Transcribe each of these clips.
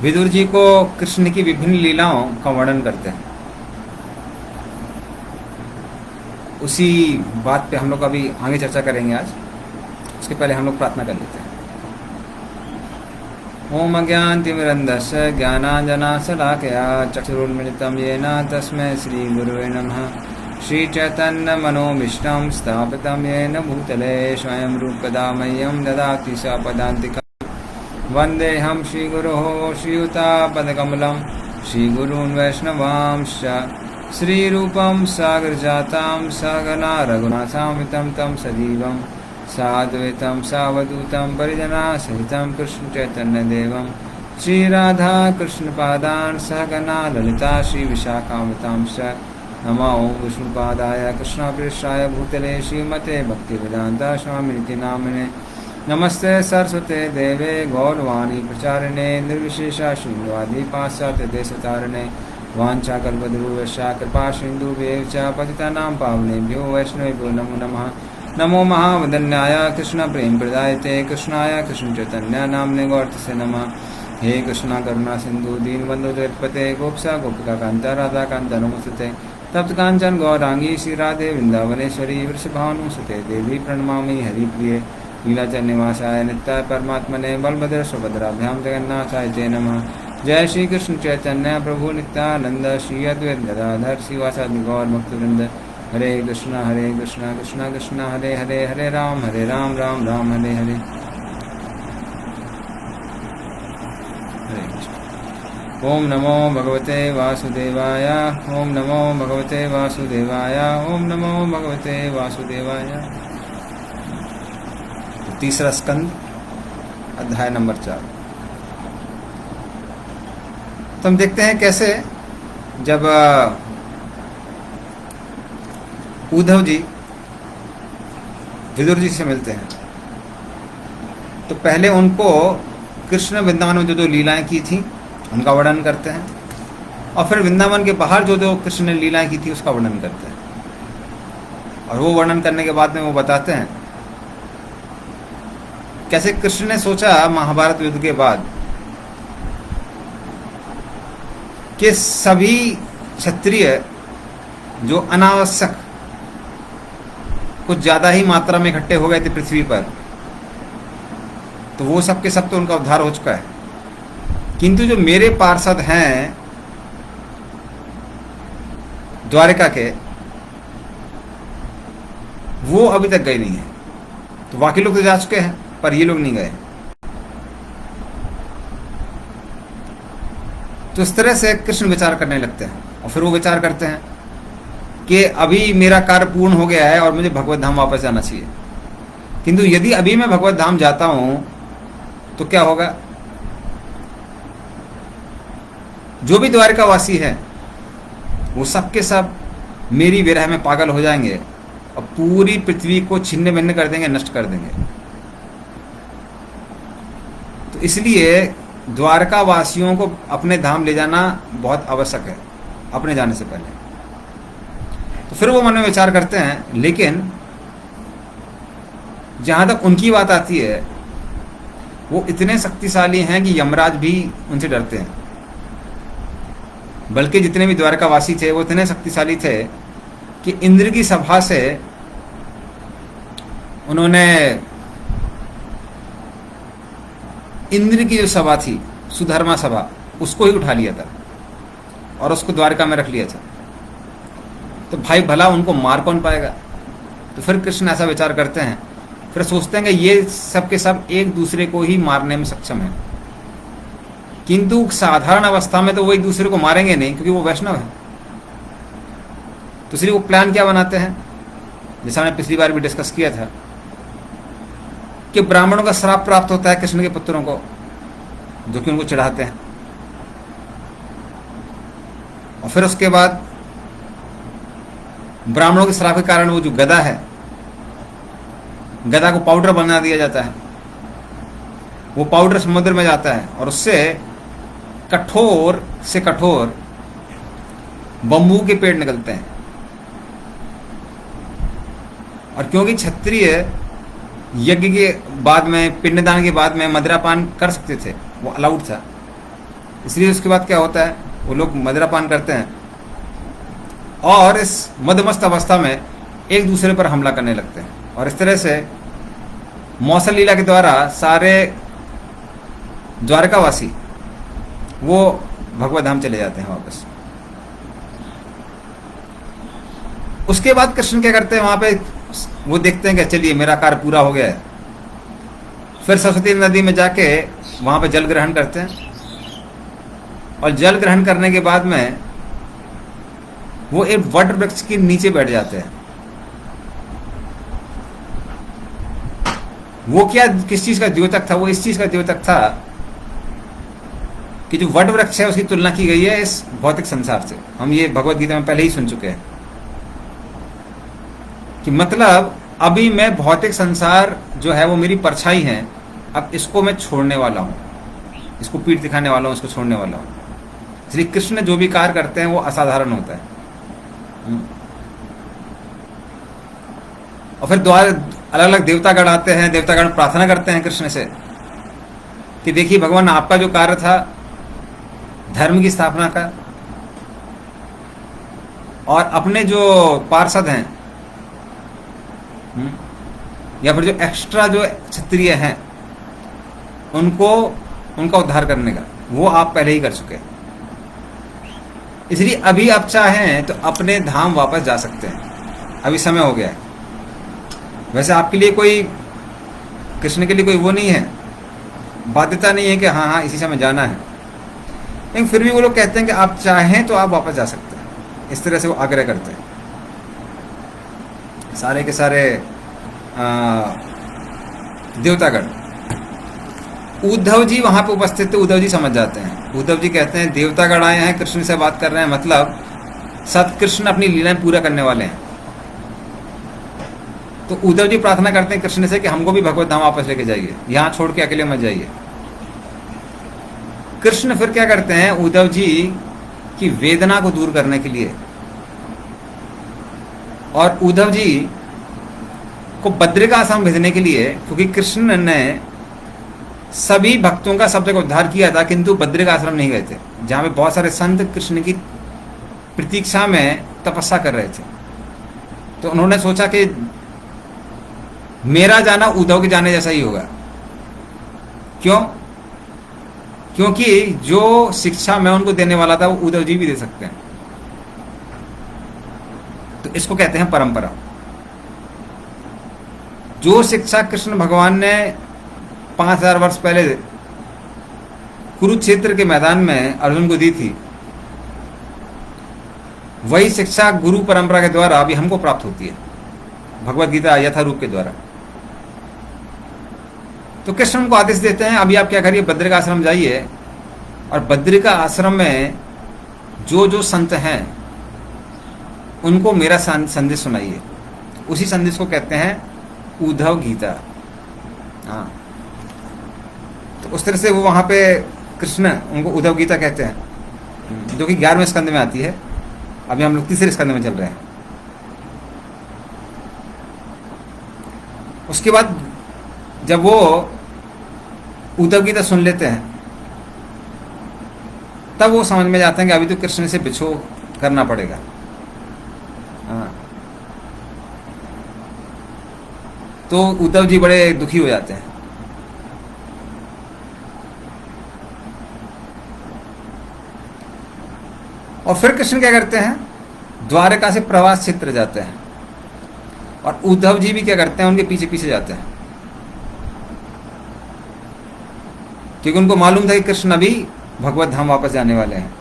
विदुर जी को कृष्ण की विभिन्न लीलाओं का वर्णन करते हैं। उसी बात पे हम लोग अभी आगे चर्चा करेंगे आज। उसके पहले हम लोग प्रार्थना कर लेते हैं। ओम अज्ञानतिमिरन्धस्य ज्ञानाञ्जनशलाकया चक्षुरुन्मिलितं येन तस्मै श्रीगुरुवे नमः। श्रीचैतन्यमनोभीष्टं स्थापितं येन भूतले स्वयं रूपकदा मह्यं ददाति स पदान्तिकम्। वन्देऽहं श्रीगुरोः श्रीयुतापदकमलं श्रीगुरून् वैष्णवांश्च श्रीरूपं सागरजातं सहगना रघुनाथान्वितं तं सजीवं साद्वैतं सावधूतं परिजनसहितं कृष्णचैतन्यदेवं श्रीराधाकृष्णपादान् सहगना ललिता श्रीविशाखान्वितांश्च। नमो विष्णुपादाय कृष्णप्रेष्ठाय भूतले श्रीमते भक्तिवेदान्त स्वामिनिति नामिने। नमस्ते सरस्वते देवे गौरवाणी प्रचारिणे निर्विशेषा शून्यवादी पाश्चात्यदेशतारिणे। वाञ्छाकल्पतरुभ्यश्च कृपासिन्धुभ्येव च पतितानां पावनेभ्यो वैष्णवेभ्यो नमो नमः। नमो महावदन्याय कृष्णप्रेमप्रदायते कृष्णाय कृष्णचैतन्य नाम्ने गौरतसे नमः। हे कृष्णा करुणा सिन्धु दीनबन्धु जगत्पते गोपिका गोपिका कान्ता राधाकान्त नमोस्तुते। तप्त कांचन गौरांगी श्रीराधे वृंदावनेश्वरी वृषभानुसुते देवी प्रणमामि हरिप्रिये। लीलाचल निवासाय नित्याय परमात्मने बलभद्र सुभद्राभ्यां जगन्नाथाय ते नमः। जय श्री कृष्ण चैतन्य प्रभु नित्यानंद श्री अद्वैत गदाधर श्रीवासादि गौर भक्तवृंद। हरे कृष्णा कृष्णा कृष्णा हरे हरे हरे राम राम राम हरे हरे। हरे कृष्ण। ओम नमो भगवते वासुदेवाय। ओम नमो भगवते वासुदेवाय। ओम नमो भगवते वासुदेवाय। तीसरा स्कंद अध्याय नंबर 4। तो हम देखते हैं कैसे जब उद्धव जी विदुर जी से मिलते हैं तो पहले उनको कृष्ण वृंदावन में जो लीलाएं की थी उनका वर्णन करते हैं और फिर वृंदावन के बाहर जो कृष्ण ने लीलाएं की थी उसका वर्णन करते हैं। और वो वर्णन करने के बाद में वो बताते हैं कैसे कृष्ण ने सोचा महाभारत युद्ध के बाद कि सभी क्षत्रिय जो अनावश्यक कुछ ज्यादा ही मात्रा में इकट्ठे हो गए थे पृथ्वी पर, तो वो सब के सब तो उनका उद्धार हो चुका है, किंतु जो मेरे पार्षद हैं द्वारिका के वो अभी तक गए नहीं है। तो बाकी लोग तो जा चुके हैं पर ये लोग नहीं गए। तो इस तरह से कृष्ण विचार करने लगते हैं और फिर वो विचार करते हैं कि अभी मेरा कार्य पूर्ण हो गया है और मुझे भगवत धाम वापस जाना चाहिए, किंतु यदि अभी मैं भगवत धाम जाता हूं तो क्या होगा। जो भी द्वारिकावासी है वो सब के सब मेरी विरह में पागल हो जाएंगे और पूरी पृथ्वी को छिन्न भिन्न कर देंगे, नष्ट कर देंगे। तो इसलिए द्वारका वासियों को अपने धाम ले जाना बहुत आवश्यक है अपने जाने से पहले। तो फिर वो मन में विचार करते हैं, लेकिन जहां तक उनकी बात आती है वो इतने शक्तिशाली हैं कि यमराज भी उनसे डरते हैं। बल्कि जितने भी द्वारका वासी थे वो इतने शक्तिशाली थे कि इंद्र की सभा से उन्होंने इंद्र की जो सभा थी सुधर्मा सभा उसको ही उठा लिया था और उसको द्वारका में रख लिया था। तो भाई भला उनको मार कौन पाएगा। तो फिर कृष्ण ऐसा विचार करते हैं, फिर सोचते हैं कि ये सब के सब एक दूसरे को ही मारने में सक्षम है, किंतु साधारण अवस्था में तो वो एक दूसरे को मारेंगे नहीं क्योंकि वो वैष्णव है। तो इसलिए वो प्लान क्या बनाते हैं, जैसा हमने पिछली बार भी डिस्कस किया था कि ब्राह्मणों का श्राप प्राप्त होता है कृष्ण के पुत्रों को जो कि उनको चढ़ाते हैं। और फिर उसके बाद ब्राह्मणों के श्राप के कारण वो जो गदा है, गदा को पाउडर बना दिया जाता है। वो पाउडर समुद्र में जाता है और उससे कठोर से कठोर बम्बू के पेड़ निकलते हैं। और क्योंकि क्षत्रिय यज्ञ के बाद में, पिंडदान के बाद में मदिरापान कर सकते थे, वो अलाउड था, इसलिए उसके बाद क्या होता है, वो लोग मदिरापान करते हैं और इस मदमस्त अवस्था में एक दूसरे पर हमला करने लगते हैं, और इस तरह से मौसल लीला के द्वारा सारे द्वारकावासी वो भगवत धाम चले जाते हैं वापस। उसके बाद कृष्ण क्या करते हैं, वहां पे वो देखते हैं कि चलिए मेरा कार्य पूरा हो गया है। फिर सरस्वती नदी में जाके वहां पे जल ग्रहण करते हैं, और जल ग्रहण करने के बाद में वो एक वट वृक्ष के नीचे बैठ जाते हैं। वो क्या, किस चीज का द्योतक था, वो इस चीज का द्योतक था कि जो वट वृक्ष है उसकी तुलना की गई है इस भौतिक संसार से। हम ये भगवत गीता में पहले ही सुन चुके हैं कि मतलब अभी मैं भौतिक संसार जो है वो मेरी परछाई है, अब इसको मैं छोड़ने वाला हूं, इसको पीठ दिखाने वाला हूं, इसको छोड़ने वाला हूं। श्री कृष्ण जो भी कार्य करते हैं वो असाधारण होता है। और फिर द्वार अलग अलग देवतागण आते हैं, देवतागण प्रार्थना करते हैं कृष्ण से कि देखिए भगवान, आपका जो कार्य था धर्म की स्थापना का, और अपने जो पार्षद हैं या फिर जो एक्स्ट्रा जो क्षत्रिय हैं उनको, उनका उद्धार करने का वो आप पहले ही कर चुके हैं। इसलिए अभी आप चाहें तो अपने धाम वापस जा सकते हैं, अभी समय हो गया है। वैसे आपके लिए कोई, कृष्ण के लिए कोई वो नहीं है, बाध्यता नहीं है कि हाँ हाँ इसी समय जाना है, लेकिन फिर भी वो लोग कहते हैं कि आप चाहें तो आप वापस जा सकते हैं। इस तरह से वो आग्रह करते हैं। सारे के सारे देवतागण, उद्धव जी वहां पे उपस्थित थे। उद्धव जी समझ जाते हैं। उद्धव जी कहते हैं देवतागण आए हैं, कृष्ण से बात कर रहे हैं, मतलब सतकृष्ण अपनी लीलाएं पूरा करने वाले हैं। तो उद्धव जी प्रार्थना करते हैं कृष्ण से कि हमको भी भगवत धाम वापस लेके जाइए, यहां छोड़ के अकेले मत जाइए। कृष्ण फिर क्या करते हैं, उद्धव जी की वेदना को दूर करने के लिए और उद्धव जी को बद्रिका आश्रम भेजने के लिए, क्योंकि कृष्ण ने सभी भक्तों का सब जगह उद्धार किया था किंतु बद्रिका आश्रम नहीं गए थे, जहां पे बहुत सारे संत कृष्ण की प्रतीक्षा में तपस्या कर रहे थे। तो उन्होंने सोचा कि मेरा जाना उद्धव के जाने जैसा ही होगा। क्यों? क्योंकि जो शिक्षा मैं उनको देने वाला था वो उद्धव जी भी दे सकते हैं। तो इसको कहते हैं परंपरा। जो शिक्षा कृष्ण भगवान ने 5000 वर्ष पहले कुरुक्षेत्र के मैदान में अर्जुन को दी थी, वही शिक्षा गुरु परंपरा के द्वारा अभी हमको प्राप्त होती है, भगवत गीता यथारूप के द्वारा। तो कृष्ण उनको आदेश देते हैं अभी आप क्या करिए, बद्रिका आश्रम जाइए और बद्रिका आश्रम में जो जो संत हैं उनको मेरा संदेश सुनाइए। उसी संदेश को कहते हैं उद्धव गीता। हाँ, तो उस तरह से वो वहां पे कृष्ण उनको उद्धव गीता कहते हैं, जो कि 11वें स्कंद में आती है। अभी हम लोग 3रे स्कंद में चल रहे हैं। उसके बाद जब वो उद्धव गीता सुन लेते हैं तब वो समझ में जाते हैं कि अभी तो कृष्ण से बिछो करना पड़ेगा। हाँ, तो उद्धव जी बड़े दुखी हो जाते हैं। और फिर कृष्ण क्या करते हैं, द्वारका से प्रवास क्षेत्र जाते हैं और उद्धव जी भी क्या करते हैं, उनके पीछे पीछे जाते हैं, क्योंकि उनको मालूम था कि कृष्ण अभी भगवत धाम वापस जाने वाले हैं।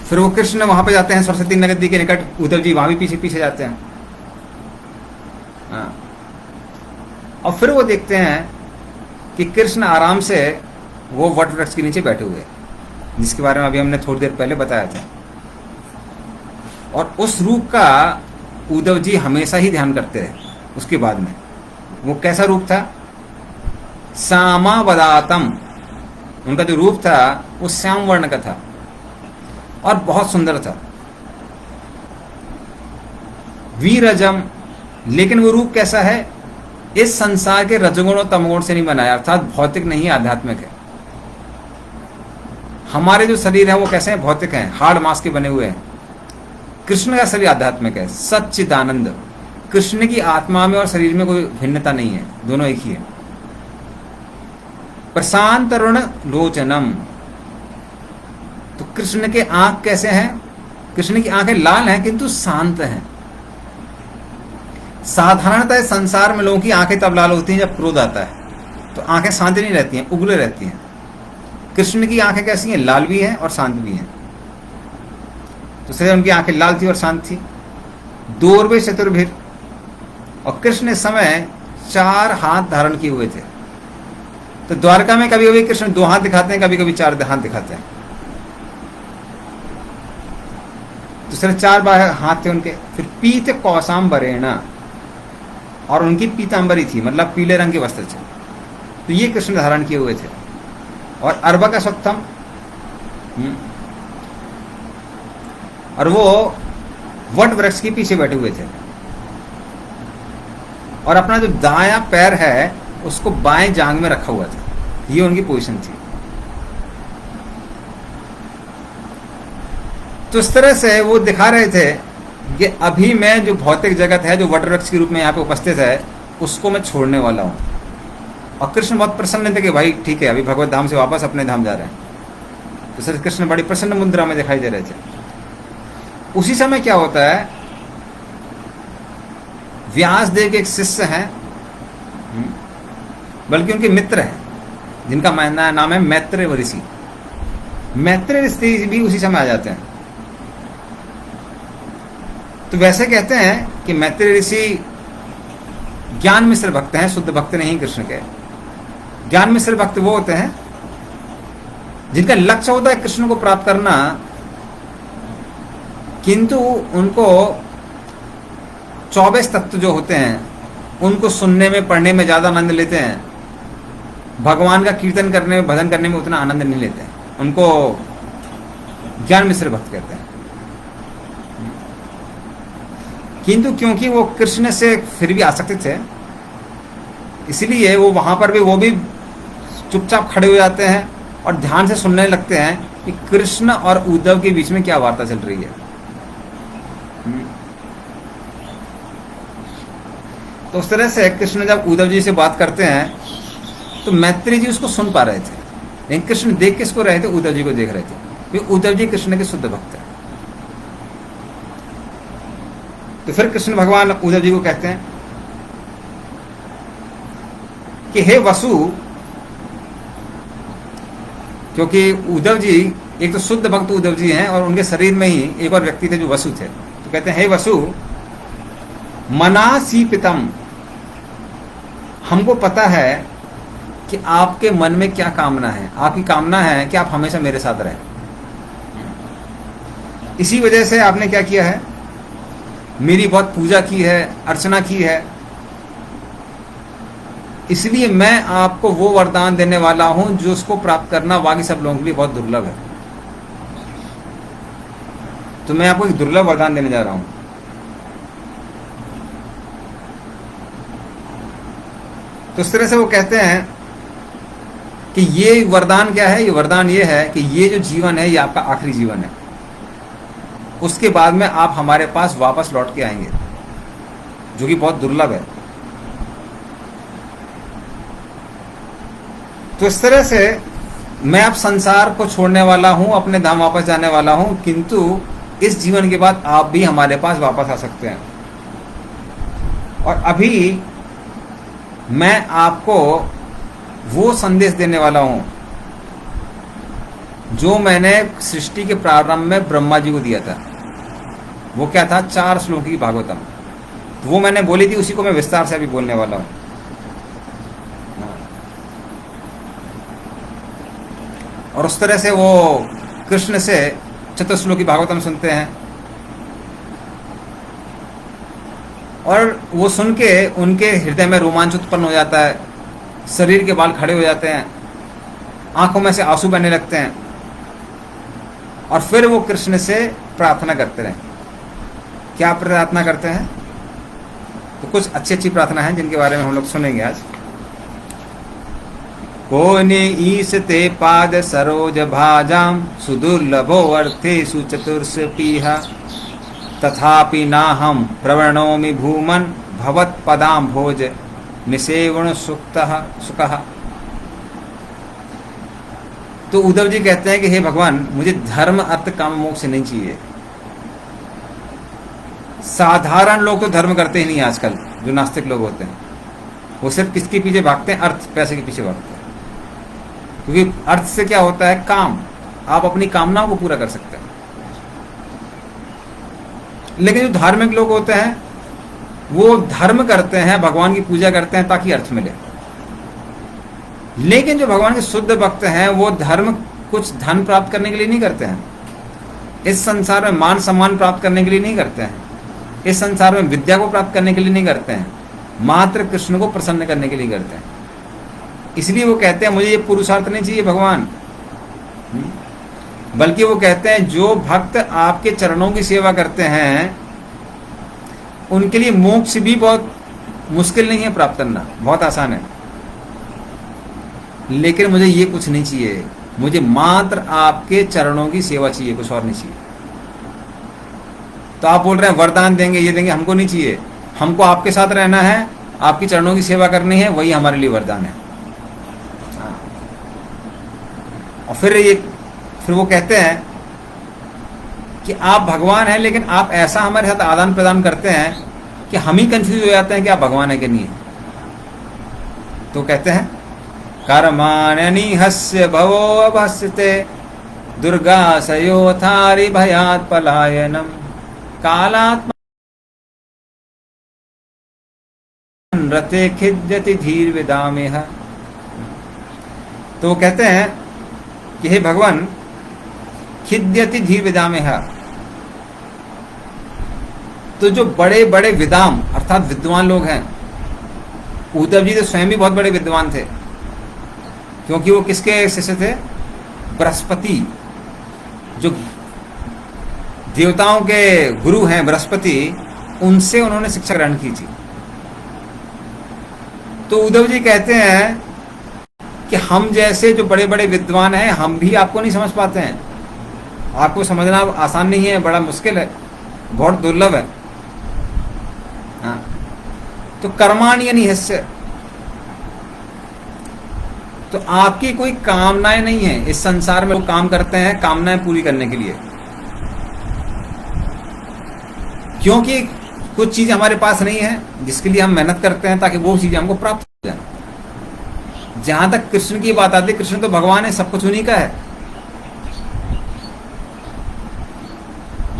फिर वो कृष्ण वहां पे जाते हैं सरस्वती नदी के निकट, उद्धव जी वहां भी पीछे पीछे जाते हैं। हाँ, और फिर वो देखते हैं कि कृष्ण आराम से वो वट वृक्ष के नीचे बैठे हुए, जिसके बारे में अभी हमने थोड़ी देर पहले बताया था। और उस रूप का उद्धव जी हमेशा ही ध्यान करते रहे। उसके बाद में वो कैसा रूप था, सामावदातम, उनका जो रूप था वो श्याम वर्ण का था और बहुत सुंदर था। वीरजम, लेकिन वो रूप कैसा है, इस संसार के रजगुण और तमगुण से नहीं बनाया, अर्थात भौतिक नहीं है, आध्यात्मिक है। हमारे जो शरीर है वो कैसे हैं? भौतिक हैं, हार्ड मांस के बने हुए हैं। कृष्ण का शरीर आध्यात्मिक है, सच्चिदानंद। कृष्ण की आत्मा में और शरीर में कोई भिन्नता नहीं है, दोनों एक ही है। प्रशांत तरुण लोचनम, तो कृष्ण के आंख कैसे हैं? कृष्ण की आंखें लाल हैं किंतु शांत हैं। साधारणतः संसार में लोगों की आंखें तब लाल होती हैं जब क्रोध आता है, तो आंखें शांत नहीं रहती हैं, उगले रहती हैं। कृष्ण की आंखें कैसी हैं? लाल भी हैं और शांत भी हैं। तो इसलिए उनकी आंखें लाल थी और शांत थी। दूरबे चतुर्भिर, और कृष्ण इस समय 4 हाथ धारण किए हुए थे। तो द्वारका में कभी कभी कृष्ण 2 हाथ दिखाते हैं, कभी कभी 4 हाथ दिखाते हैं। तो सिर्फ 4 हाथ थे उनके। फिर पीत कौशाम्बरेणा, और उनकी पीतांबरी थी, मतलब पीले रंग के वस्त्र थे। तो ये कृष्ण धारण किए हुए थे। और अर्बक स्वत्थम, और वो वट वृक्ष के पीछे बैठे हुए थे, और अपना जो दायां पैर है उसको बाएं जांग में रखा हुआ था। ये उनकी पोजीशन थी। तो इस तरह से वो दिखा रहे थे कि अभी मैं जो भौतिक जगत है, जो वट वृक्ष के रूप में यहाँ पे उपस्थित है, उसको मैं छोड़ने वाला हूँ। और कृष्ण बहुत प्रसन्न थे कि भाई ठीक है, अभी भगवत धाम से वापस अपने धाम जा रहे हैं। तो सर कृष्ण बड़ी प्रसन्न मुद्रा में दिखाई दे रहे थे। उसी समय क्या होता है, व्यासदेव के एक शिष्य हैं, बल्कि उनके मित्र हैं, जिनका नाम है मैत्रेय ऋषि। मैत्रेय ऋषि भी उसी समय आ जाते हैं। तो वैसे कहते हैं कि मैत्रेय ऋषि ज्ञान मिश्र भक्त हैं, शुद्ध भक्त नहीं कृष्ण के। ज्ञान मिश्र भक्त वो होते हैं जिनका लक्ष्य होता है कृष्ण को प्राप्त करना, किंतु उनको 24 तत्व जो होते हैं उनको सुनने में, पढ़ने में ज्यादा आनंद लेते हैं। भगवान का कीर्तन करने में, भजन करने में उतना आनंद नहीं लेते हैं। उनको ज्ञान मिश्र भक्त कहते हैं। किंतु क्योंकि वो कृष्ण से फिर भी आसक्त थे, इसलिए वो वहां पर भी वो भी चुपचाप खड़े हो जाते हैं और ध्यान से सुनने लगते हैं कि कृष्ण और उद्धव के बीच में क्या वार्ता चल रही है। तो उस तरह से कृष्ण जब उद्धव जी से बात करते हैं तो मैत्रेय जी उसको सुन पा रहे थे, लेकिन कृष्ण देख किसको रहे थे? उद्धव जी को देख रहे थे, क्योंकि उद्धव जी कृष्ण के शुद्ध भक्त हैं। तो फिर कृष्ण भगवान उद्धव जी को कहते हैं कि हे वसु, क्योंकि उद्धव जी एक तो शुद्ध भक्त उद्धव जी हैं और उनके शरीर में ही एक और व्यक्ति थे जो वसु थे। तो कहते हैं हे वसु, मनासी पितम, हमको पता है कि आपके मन में क्या कामना है। आपकी कामना है कि आप हमेशा मेरे साथ रहें। इसी वजह से आपने क्या किया है, मेरी बहुत पूजा की है, अर्चना की है। इसलिए मैं आपको वो वरदान देने वाला हूं जो उसको प्राप्त करना बाकी सब लोगों के लिए बहुत दुर्लभ है। तो मैं आपको एक दुर्लभ वरदान देने जा रहा हूं। तो इस तरह से वो कहते हैं कि ये वरदान क्या है? ये वरदान ये है कि ये जो जीवन है ये आपका आखिरी जीवन है। उसके बाद में आप हमारे पास वापस लौट के आएंगे, जो कि बहुत दुर्लभ है। तो इस तरह से मैं अब संसार को छोड़ने वाला हूं, अपने धाम वापस जाने वाला हूं, किंतु इस जीवन के बाद आप भी हमारे पास वापस आ सकते हैं। और अभी मैं आपको वो संदेश देने वाला हूं जो मैंने सृष्टि के प्रारंभ में ब्रह्मा जी को दिया था। वो क्या था? 4 श्लोक की भागवतम। वो मैंने बोली थी, उसी को मैं विस्तार से अभी बोलने वाला हूं। और उस तरह से वो कृष्ण से चतुर्श्लोकी भागवतम सुनते हैं, और वो सुन के उनके हृदय में रोमांच उत्पन्न हो जाता है, शरीर के बाल खड़े हो जाते हैं, आंखों में से आंसू बहने लगते हैं, और फिर वो कृष्ण से प्रार्थना करते रहे। क्या प्रार्थना करते हैं? तो कुछ अच्छी अच्छी प्रार्थना है जिनके बारे में हम लोग सुनेंगे आज। कोने ईस ते पाद सरोज भाजाम सुदुर्लभो अर्थेषु चतुर्षपीहा तथापि नाहम प्रवणोमि भूमन भवत पदाम भोज निसेवण सुखः। तो उद्धव जी कहते हैं कि हे भगवान, मुझे धर्म अर्थ काम मोक्ष नहीं चाहिए। साधारण लोग तो धर्म करते ही नहीं आजकल, जो नास्तिक लोग होते हैं वो सिर्फ किसके पीछे भागते हैं? अर्थ, पैसे के पीछे भागते हैं। क्योंकि अर्थ से क्या होता है? काम। आप अपनी कामनाओं को पूरा कर सकते हैं। लेकिन जो धार्मिक लोग होते हैं वो धर्म करते हैं, भगवान की पूजा करते हैं ताकि अर्थ मिले। लेकिन जो भगवान के शुद्ध भक्त हैं वो धर्म कुछ धन प्राप्त करने के लिए नहीं करते हैं, इस संसार में मान सम्मान प्राप्त करने के लिए नहीं करते हैं, इस संसार में विद्या को प्राप्त करने के लिए नहीं करते हैं, मात्र कृष्ण को प्रसन्न करने के लिए करते हैं। इसलिए वो कहते हैं मुझे ये पुरुषार्थ नहीं चाहिए भगवान, बल्कि वो कहते हैं जो भक्त आपके चरणों की सेवा करते हैं उनके लिए मोक्ष भी बहुत मुश्किल नहीं है प्राप्त करना, बहुत आसान है। लेकिन मुझे ये कुछ नहीं चाहिए, मुझे मात्र आपके चरणों की सेवा चाहिए, कुछ और नहीं चाहिए। तो आप बोल रहे हैं वरदान देंगे, ये देंगे, हमको नहीं चाहिए। हमको आपके साथ रहना है, आपकी चरणों की सेवा करनी है, वही हमारे लिए वरदान है। और फिर वो कहते हैं कि आप भगवान हैं, लेकिन आप ऐसा हमारे साथ आदान प्रदान करते हैं कि हम ही कंफ्यूज हो जाते हैं कि आप भगवान है कि नहीं है। तो कहते हैं कर्माण्यनि हस्य भवो अभस्यते दुर्गा सयोथारि भयात् पलायनम कालात्मा रते खिद्यति धीर विदामेह। तो वो कहते हैं कि हे भगवान, खिद्यति धीर विदामेह, तो जो बड़े बड़े विदाम अर्थात विद्वान लोग हैं, उद्धव जी तो स्वयं भी बहुत बड़े विद्वान थे, क्योंकि वो किसके शिष्य थे? बृहस्पति, जो देवताओं के गुरु हैं बृहस्पति, उनसे उन्होंने शिक्षा ग्रहण की थी। तो उद्धव जी कहते हैं कि हम जैसे जो बड़े बड़े विद्वान हैं हम भी आपको नहीं समझ पाते हैं, आपको समझना आसान नहीं है, बड़ा मुश्किल है, बहुत दुर्लभ है। हाँ, तो कर्माण्य निहस्य, तो आपकी कोई कामनाएं नहीं है इस संसार में। लोग काम करते हैं कामनाएं पूरी करने के लिए, क्योंकि कुछ चीज हमारे पास नहीं है जिसके लिए हम मेहनत करते हैं ताकि वो चीजें हमको प्राप्त हो जाए। जहां तक कृष्ण की बात आती है, कृष्ण तो भगवान है, सब कुछ उन्हीं का है।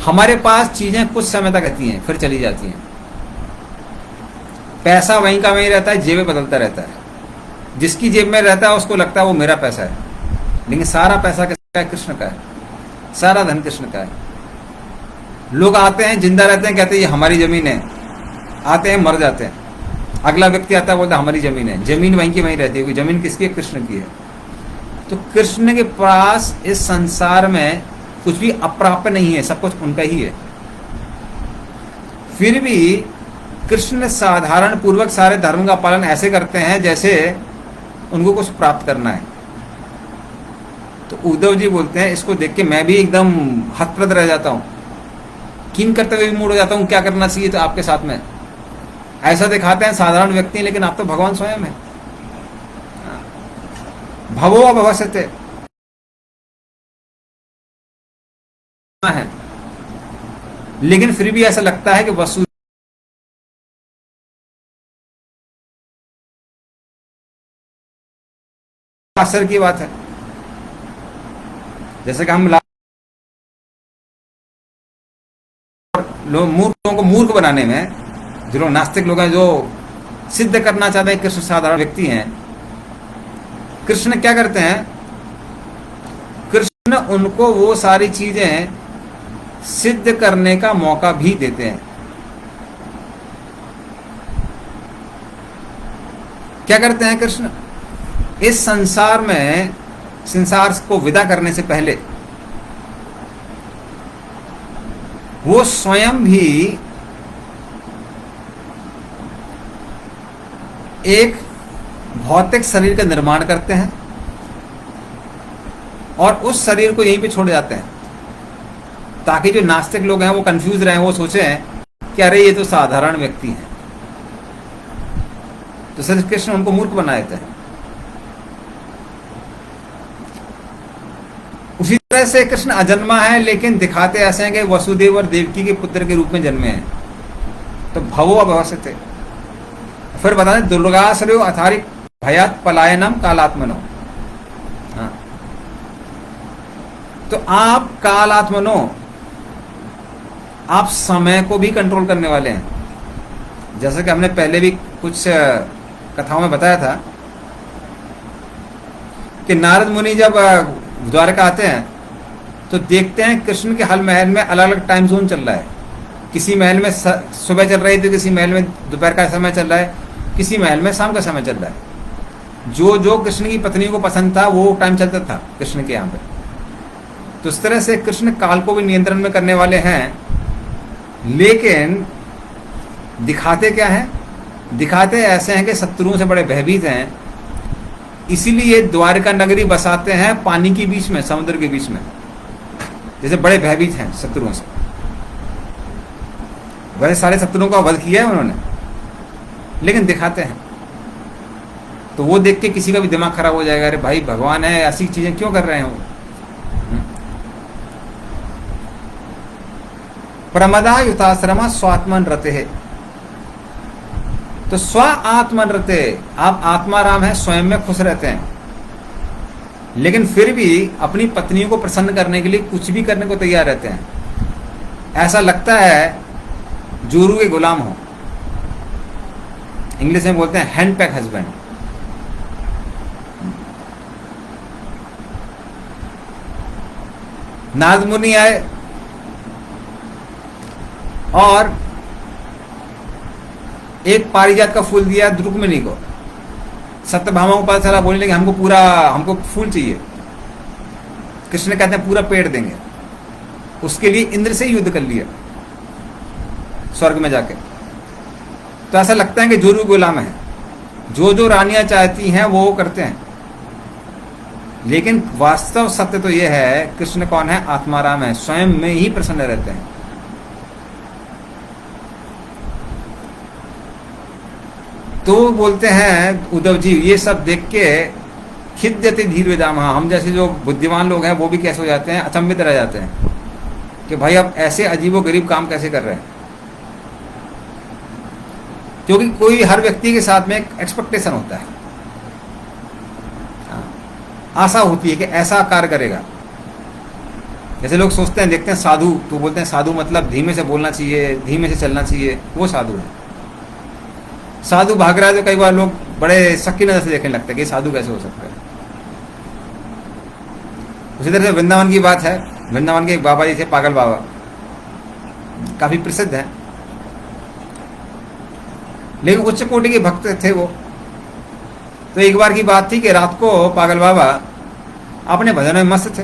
हमारे पास चीजें कुछ समय तक रहती हैं, फिर चली जाती हैं। पैसा वहीं का वहीं रहता है, जेबें बदलता रहता है। जिसकी जेब में रहता है उसको लगता है वो मेरा पैसा है, लेकिन सारा पैसा किसका है? कृष्ण का है, सारा धन कृष्ण का है। लोग आते हैं, जिंदा रहते हैं, कहते हैं ये हमारी जमीन है, आते हैं मर जाते हैं, अगला व्यक्ति आता है बोलता है हमारी जमीन है। जमीन वहीं की वहीं रहती है, क्योंकि जमीन किसकी है? कृष्ण की है। तो कृष्ण के पास इस संसार में कुछ भी अप्राप्य नहीं है, सब कुछ उनका ही है। फिर भी कृष्ण साधारण पूर्वक सारे धर्म का पालन ऐसे करते हैं जैसे उनको कुछ प्राप्त करना है। तो उद्धव जी बोलते हैं इसको देख के मैं भी एकदम हतप्रद रह जाता हूँ, किन करते हुए भी मूड हो जाता हूँ, क्या करना चाहिए तो आपके साथ में। ऐसा दिखाते हैं साधारण व्यक्ति, लेकिन आप तो भगवान स्वयं है। भवो अभवस्यते है, लेकिन फिर भी ऐसा लगता है कि वस्तु आश्चर्य की बात है। जैसे कि हम मूर्खों को मूर्ख बनाने में, जो लोग नास्तिक लोग हैं, जो सिद्ध करना चाहते हैं कृष्ण साधारण व्यक्ति हैं, कृष्ण क्या करते हैं? कृष्ण उनको वो सारी चीजें सिद्ध करने का मौका भी देते हैं। क्या करते हैं कृष्ण? इस संसार में, संसार को विदा करने से पहले वो स्वयं भी एक भौतिक शरीर का निर्माण करते हैं और उस शरीर को यहीं पे छोड़ जाते हैं, ताकि जो नास्तिक लोग हैं वो कंफ्यूज रहे, वो सोचें कि अरे ये तो साधारण व्यक्ति है। तो श्री कृष्ण उनको मूर्ख बना देते हैं। उसी तरह से कृष्ण अजन्मा है, लेकिन दिखाते ऐसे हैं कि वसुदेव और देवकी के पुत्र के रूप में जन्मे हैं, तो भवो अभवसित थे। फिर बता दें, दुर्गाश्रयो अथारिक भयात पलायनम कालात्मनो। हाँ, तो आप कालात्मनो, आप समय को भी कंट्रोल करने वाले हैं। जैसे कि हमने पहले भी कुछ कथाओं में बताया था कि नारद मुनि जब द्वारका आते हैं तो देखते हैं कृष्ण के हल महल में अलग अलग टाइम जोन चल रहा है। किसी महल में सुबह चल रही है, तो किसी महल में दोपहर का समय चल रहा है, किसी महल में शाम का समय चल रहा है। जो जो कृष्ण की पत्नी को पसंद था वो टाइम चलता था कृष्ण के यहाँ पे। तो इस तरह से कृष्ण काल को भी नियंत्रण में करने वाले हैं, लेकिन दिखाते क्या है? दिखाते ऐसे हैं कि शत्रुओं से बड़े भयभीत हैं, इसीलिए द्वारका नगरी बसाते हैं पानी के बीच में, समुद्र के बीच में, जैसे बड़े भयभीत हैं शत्रुओं से। वैसे सारे शत्रुओं का वध किया है उन्होंने, लेकिन दिखाते हैं। तो वो देख के किसी का भी दिमाग खराब हो जाएगा, अरे भाई भगवान है, ऐसी चीजें क्यों कर रहे हैं वो। प्रमदा युताश्रमा स्वात्मन रते है। तो स्व आत्मन रते, आप आत्माराम है, स्वयं में खुश रहते हैं, लेकिन फिर भी अपनी पत्नियों को प्रसन्न करने के लिए कुछ भी करने को तैयार रहते हैं। ऐसा लगता है जोरू के गुलाम हो। इंग्लिश में बोलते हैं हैंड पैक हस्बैंड। नारद मुनि आए और एक पारिजात का फूल दिया रुक्मिणी को। सत्यभामा को पता चला, बोलने लगे हमको फूल चाहिए। कृष्ण कहते हैं पूरा पेड़ देंगे। उसके लिए इंद्र से युद्ध कर लिया स्वर्ग में जाके। तो ऐसा लगता है कि जोरू गुलाम है, जो जो रानियां चाहती हैं वो करते हैं, लेकिन वास्तव सत्य तो यह है कृष्ण कौन है? आत्माराम है, स्वयं में ही प्रसन्न रहते हैं। तो बोलते हैं उद्धव जी, ये सब देख के खिद्यते धीर विदामः, हम जैसे जो बुद्धिमान लोग हैं वो भी कैसे हो जाते हैं, अचंभित रह जाते हैं कि भाई अब ऐसे अजीबोगरीब काम कैसे कर रहे हैं। क्योंकि कोई हर व्यक्ति के साथ में एक एक्सपेक्टेशन होता है, आशा होती है कि ऐसा कार्य करेगा। जैसे लोग सोचते हैं, देखते हैं साधु, तो बोलते हैं साधु मतलब धीमे से बोलना चाहिए, धीमे से चलना चाहिए, वो साधु है। साधु भाग रहा है तो कई बार लोग बड़े शक की नजर से देखने लगते हैं कि साधु कैसे हो सकता है। उसी तरह से वृंदावन की बात है। वृंदावन के एक बाबा जी थे, पागल बाबा, काफी प्रसिद्ध हैं, लेकिन उच्च कोटि के भक्त थे वो। तो एक बार की बात थी कि रात को पागल बाबा अपने भजन में मस्त थे।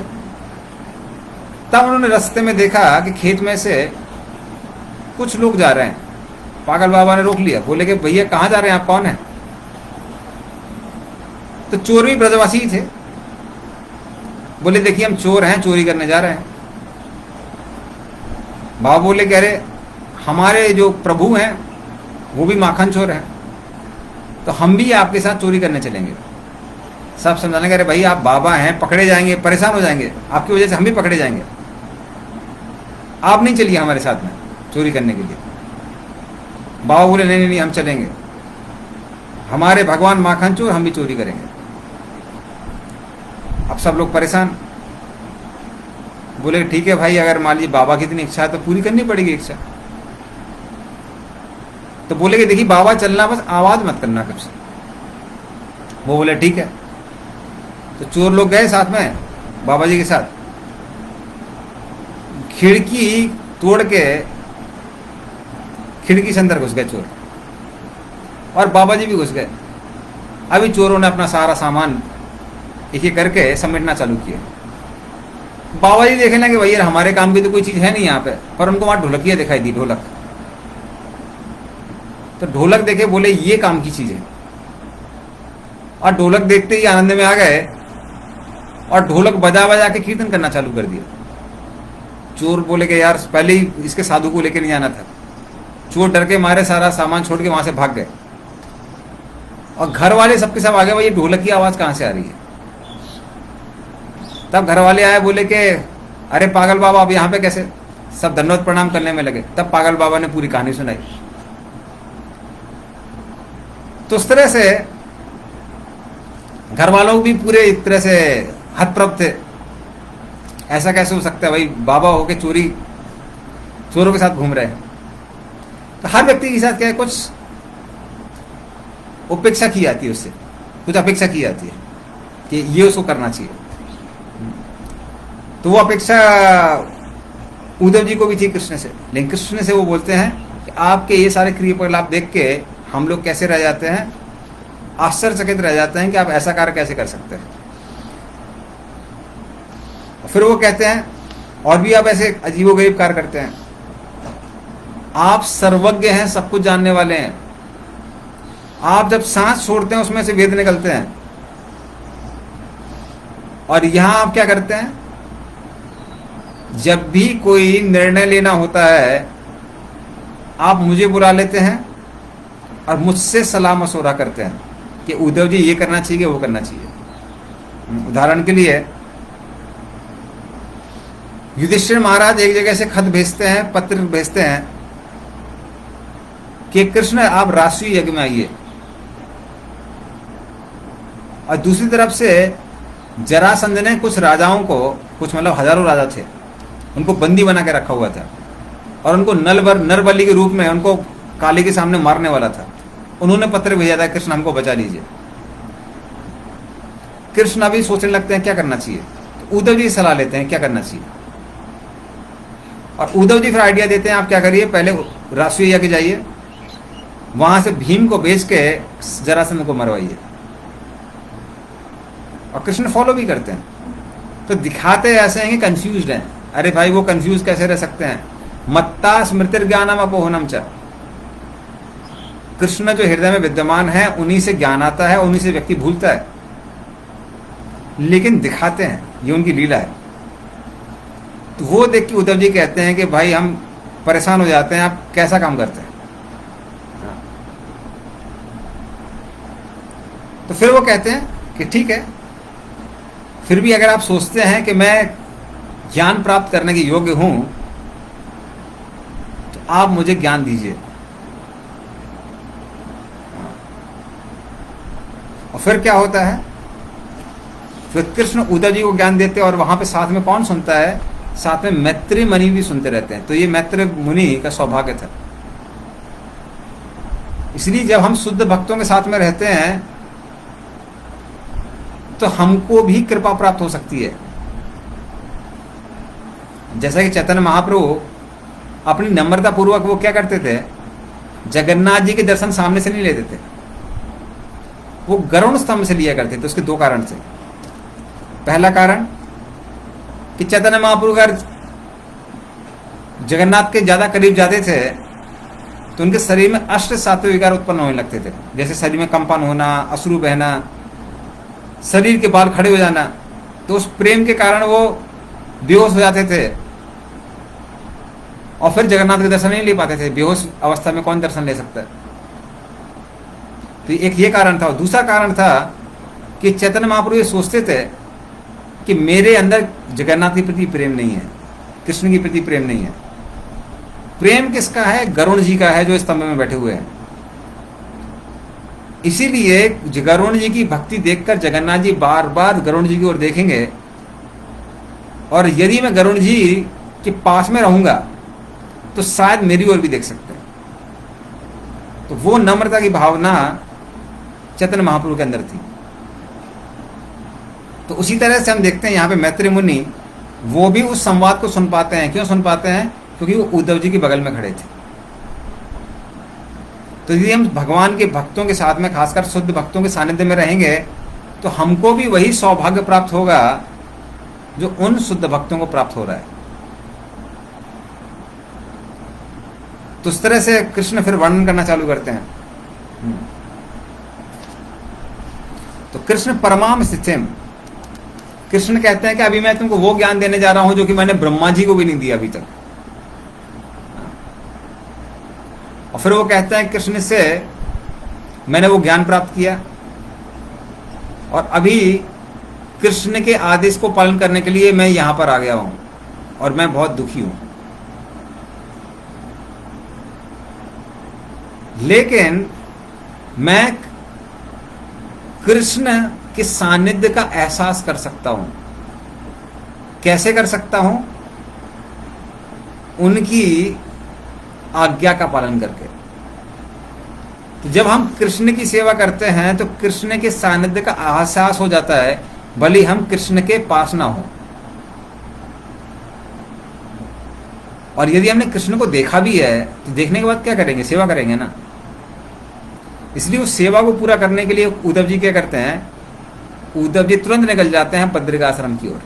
तब उन्होंने रास्ते में देखा कि खेत में से कुछ लोग जा रहे हैं। पागल बाबा ने रोक लिया, बोले कि भैया कहाँ जा रहे हैं आप, कौन है? तो चोर भी ब्रजवासी थे। बोले देखिए हम चोर हैं, चोरी करने जा रहे हैं। बाबा बोले कि अरे हमारे जो प्रभु हैं वो भी माखन चोर हैं, तो हम भी आपके साथ चोरी करने चलेंगे। सब समझाने, अरे भाई आप बाबा हैं, पकड़े जाएंगे, परेशान हो जाएंगे, आपकी वजह से हम भी पकड़े जाएंगे, आप नहीं चलिए हमारे साथ में चोरी करने के लिए। बाबा बोले नहीं नहीं नहीं, हम चलेंगे, हमारे भगवान माखन चोर, हम भी चोरी करेंगे। अब सब लोग परेशान। बोले ठीक है भाई, अगर मान लीजिए बाबा की इतनी इच्छा है तो पूरी करनी पड़ेगी इच्छा। तो बोले कि देखिए बाबा चलना, बस आवाज मत करना कब से। वो बोले ठीक है। तो चोर लोग गए साथ में बाबा जी के साथ, खिड़की तोड़ के खिड़की से अंदर घुस गए चोर, और बाबा जी भी घुस गए। अभी चोरों ने अपना सारा सामान एक एक करके समेटना चालू किया। बाबा जी देखने लगे भैया हमारे काम की तो कोई चीज है नहीं यहाँ पे, पर उनको वहां ढोलकिया दिखाई दी, ढोलक। तो ढोलक देखे, बोले ये काम की चीज है। और ढोलक देखते ही आनंद में आ गए और ढोलक बजा बजा के कीर्तन करना चालू कर दिया। चोर बोले कि यार पहले ही इसके साधु को लेकर नहीं आना था। चोर डर के मारे सारा सामान छोड़ के वहां से भाग गए और घर वाले सबके सब आगे, भाई ये ढोलक की आवाज कहां से आ रही है। तब घर वाले आए, बोले कि अरे पागल बाबा अब यहाँ पे कैसे। सब दंडवत प्रणाम करने में लगे। तब पागल बाबा ने पूरी कहानी सुनाई। तो उस तरह से घर वालों भी पूरे एक तरह से हतप्रभ थे। ऐसा कैसे हो सकता है, भाई बाबा होके चोरों के साथ घूम रहे हैं। तो हर व्यक्ति के साथ क्या है, कुछ उपेक्षा की जाती है, उससे कुछ अपेक्षा की जाती है कि ये उसको करना चाहिए। तो वो अपेक्षा उद्धव जी को भी थी कृष्ण से, लेकिन कृष्ण से वो बोलते हैं कि आपके ये सारे क्रियाकलाप देख के हम लोग कैसे रह जाते हैं, आश्चर्यचकित रह जाते हैं कि आप ऐसा कार्य कैसे कर सकते हैं। फिर वो कहते हैं और भी आप ऐसे अजीबोगरीब कार्य करते हैं। आप सर्वज्ञ हैं, सब कुछ जानने वाले हैं। आप जब सांस छोड़ते हैं उसमें से वेद निकलते हैं, और यहां आप क्या करते हैं, जब भी कोई निर्णय लेना होता है आप मुझे बुला लेते हैं और मुझसे सलाह मशवरा करते हैं कि उद्धव जी ये करना चाहिए, वो करना चाहिए। उदाहरण के लिए युधिष्ठिर महाराज एक जगह से खत भेजते हैं, पत्र भेजते हैं कि कृष्ण आप राष्ट्रीय यज्ञ में आइए, और दूसरी तरफ से जरासंध ने कुछ राजाओं को, कुछ मतलब हजारों राजा थे, उनको बंदी बना के रखा हुआ था और उनको नरबली के रूप में उनको काली के सामने मारने वाला था। उन्होंने पत्र भेजा था, कृष्ण हमको बचा लीजिए। कृष्ण अभी सोचने लगते हैं क्या करना चाहिए। तो उद्धव जी सलाह लेते हैं क्या करना चाहिए, और उद्धव जी फिर आइडिया देते हैं आप क्या करिए, पहले राष्ट्रीय यज्ञ जाइए, वहां से भीम को भेज के जरासंध को मरवाइए। और कृष्ण फॉलो भी करते हैं। तो दिखाते ऐसे हैं कि कंफ्यूज्ड हैं। अरे भाई वो कंफ्यूज कैसे रह सकते हैं, मत्ता स्मृतिर्ज्ञानम अपोहनम च। कृष्ण जो हृदय में विद्यमान है उन्हीं से ज्ञान आता है, उन्हीं से व्यक्ति भूलता है, लेकिन दिखाते हैं, ये उनकी लीला है। तो वो देख के उद्धव जी कहते हैं कि भाई हम परेशान हो जाते हैं, आप कैसा काम करते हैं। तो फिर वो कहते हैं कि ठीक है, फिर भी अगर आप सोचते हैं कि मैं ज्ञान प्राप्त करने के योग्य हूं तो आप मुझे ज्ञान दीजिए। और फिर क्या होता है, फिर कृष्ण उद्धव जी को ज्ञान देते हैं, और वहां पे साथ में कौन सुनता है, साथ में मैत्री मुनि भी सुनते रहते हैं। तो ये मैत्री मुनि का सौभाग्य था। इसलिए जब हम शुद्ध भक्तों के साथ में रहते हैं तो हमको भी कृपा प्राप्त हो सकती है। जैसा कि चैतन्य महाप्रभु अपनी नम्रता पूर्वक वो क्या करते थे, जगन्नाथ जी के दर्शन सामने से नहीं लेते थे, वो गरुड़ स्तंभ से लिया करते थे। उसके दो कारण से। पहला कारण कि चैतन्य महाप्रभु अगर जगन्नाथ के ज्यादा करीब जाते थे तो उनके शरीर में अष्ट सात्विक विकार उत्पन्न होने लगते थे, जैसे शरीर में कंपन होना, अश्रु बहना, शरीर के बाल खड़े हो जाना। तो उस प्रेम के कारण वो बेहोश हो जाते थे और फिर जगन्नाथ के दर्शन नहीं ले पाते थे। बेहोश अवस्था में कौन दर्शन ले सकता है। तो एक ये कारण था। और दूसरा कारण था कि चैतन्य महाप्रभु ये सोचते थे कि मेरे अंदर जगन्नाथ के प्रति प्रेम नहीं है, कृष्ण के प्रति प्रेम नहीं है। प्रेम किसका है, गरुण जी का है जो स्तंभ में बैठे हुए हैं। इसीलिए गरुण जी की भक्ति देखकर जगन्नाथ जी बार बार गरुण जी की ओर देखेंगे, और यदि मैं गरुण जी के पास में रहूंगा तो शायद मेरी ओर भी देख सकते हैं। तो वो नम्रता की भावना चैतन्य महाप्रभु के अंदर थी। तो उसी तरह से हम देखते हैं यहाँ पे मैत्री मुनि वो भी उस संवाद को सुन पाते हैं। क्यों सुन पाते हैं, क्योंकि वो उद्धव जी के बगल में खड़े थे। तो यदि हम भगवान के भक्तों के साथ में, खासकर शुद्ध भक्तों के सानिध्य में रहेंगे तो हमको भी वही सौभाग्य प्राप्त होगा जो उन शुद्ध भक्तों को प्राप्त हो रहा है। तो इस तरह से कृष्ण फिर वर्णन करना चालू करते हैं। तो तो कृष्ण परमाम स्थितिम, कृष्ण कहते हैं कि अभी मैं तुमको वो ज्ञान देने जा रहा हूं जो कि मैंने ब्रह्मा जी को भी नहीं दिया अभी तक। और फिर वो कहता है कृष्ण से मैंने वो ज्ञान प्राप्त किया और अभी कृष्ण के आदेश को पालन करने के लिए मैं यहां पर आ गया हूं और मैं बहुत दुखी हूं। लेकिन मैं कृष्ण के सानिध्य का एहसास कर सकता हूं। कैसे कर सकता हूं? उनकी आज्ञा का पालन करके। तो जब हम कृष्ण की सेवा करते हैं तो कृष्ण के सानिध्य का एहसास हो जाता है, भले हम कृष्ण के पास ना हो। और यदि हमने कृष्ण को देखा भी है तो देखने के बाद क्या करेंगे? सेवा करेंगे ना। इसलिए उस सेवा को पूरा करने के लिए उद्धव जी क्या करते हैं? उद्धव जी तुरंत निकल जाते हैं बद्रिकाश्रम की ओर।